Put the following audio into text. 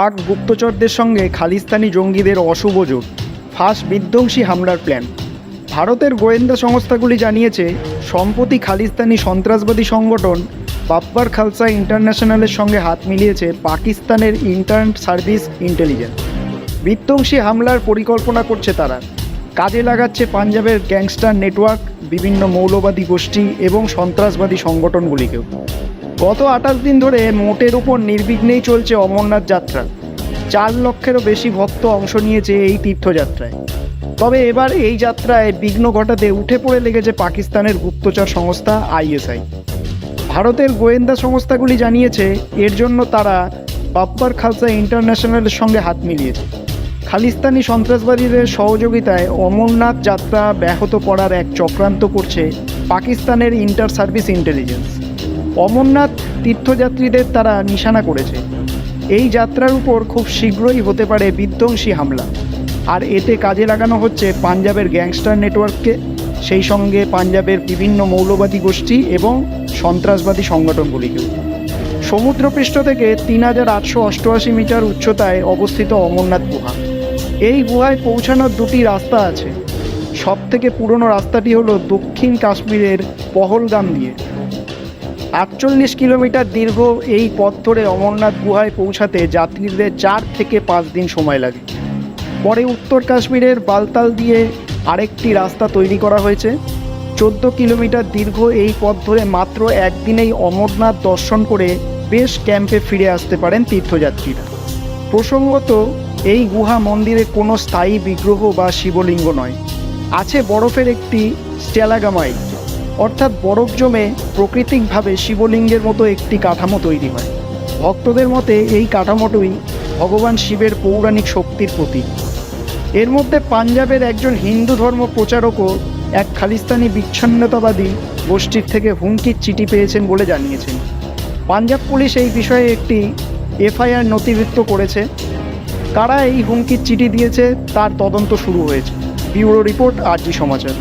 পাক গুপ্তচরদের সঙ্গে খালিস্তানি জঙ্গিদের অশুভ জোট, ফাঁস বিধ্বংসী হামলার প্ল্যান। ভারতের গোয়েন্দা সংস্থাগুলি জানিয়েছে, সম্প্রতি খালিস্তানি সন্ত্রাসবাদী সংগঠন বাব্বার খালসা ইন্টারন্যাশনালের সঙ্গে হাত মিলিয়েছে পাকিস্তানের ইন্টার্ন সার্ভিস ইন্টেলিজেন্স। বিধ্বংসী হামলার পরিকল্পনা করছে তারা, কাজে লাগাচ্ছে পাঞ্জাবের গ্যাংস্টার নেটওয়ার্ক, বিভিন্ন মৌলবাদী গোষ্ঠী এবং সন্ত্রাসবাদী সংগঠনগুলিকেও। গত 28 দিন ধরে মোটের উপর নির্বিঘ্নেই চলছে অমরনাথ যাত্রা। 4 লক্ষেরও বেশি ভক্ত অংশ নিয়েছে এই তীর্থযাত্রায়। তবে এবার এই যাত্রায় বিঘ্ন ঘটাতে উঠে পড়ে লেগেছে পাকিস্তানের গুপ্তচর সংস্থা ISI। ভারতের গোয়েন্দা সংস্থাগুলি জানিয়েছে, এর জন্য তারা বাব্বার খালসা ইন্টারন্যাশনালের সঙ্গে হাত মিলিয়েছে। খালিস্তানি সন্ত্রাসবাদীদের সহযোগিতায় অমরনাথ যাত্রা ব্যাহত করার এক চক্রান্ত করছে পাকিস্তানের ইন্টার সার্ভিস ইন্টেলিজেন্স। অমরনাথ তীর্থযাত্রীদের তারা নিশানা করেছে। এই যাত্রার উপর খুব শীঘ্রই হতে পারে বিধ্বংসী হামলা, আর এতে কাজে লাগানো হচ্ছে পাঞ্জাবের গ্যাংস্টার নেটওয়ার্ককে, সেই সঙ্গে পাঞ্জাবের বিভিন্ন মৌলবাদী গোষ্ঠী এবং সন্ত্রাসবাদী সংগঠনগুলিকেও। সমুদ্রপৃষ্ঠ থেকে 3888 মিটার উচ্চতায় অবস্থিত অমরনাথ গুহা। এই গুহায় পৌঁছানোর 2টি রাস্তা আছে। সবথেকে পুরনো রাস্তাটি হলো দক্ষিণ কাশ্মীরের পহলগাম দিয়ে। 48 কিলোমিটার দীর্ঘ এই পথ ধরে অমরনাথ গুহায় পৌঁছাতে যাত্রীদের 4 থেকে 5 দিন সময় লাগে। পরে উত্তর কাশ্মীরের বালতাল দিয়ে আরেকটি রাস্তা তৈরি করা হয়েছে। 14 কিলোমিটার দীর্ঘ এই পথ ধরে মাত্র একদিনেই অমরনাথ দর্শন করে বেশ ক্যাম্পে ফিরে আসতে পারেন তীর্থযাত্রীরা। প্রসঙ্গত, এই গুহা মন্দিরে কোনো স্থায়ী বিগ্রহ বা শিবলিঙ্গ নয়, আছে বরফের একটি স্ট্যালাগামাইট, অর্থাৎ বরফ জমে প্রাকৃতিকভাবে শিবলিঙ্গের মতো একটি কাঠামো তৈরি হয়। ভক্তদের মতে এই কাঠামোটি ভগবান শিবের পৌরাণিক শক্তির প্রতীক। এর মধ্যে পাঞ্জাবের একজন হিন্দু ধর্ম প্রচারকও এক খালিস্তানি বিচ্ছিন্নতাবাদী গোষ্ঠীর থেকে হুমকির চিঠি পেয়েছেন বলে জানিয়েছেন। পাঞ্জাব পুলিশ এই বিষয়ে একটি FIR নথিভুক্ত করেছে। কারা এই হুমকির চিঠি দিয়েছে তার তদন্ত শুরু হয়েছে। ব্যুরো রিপোর্ট, RG সমাচার।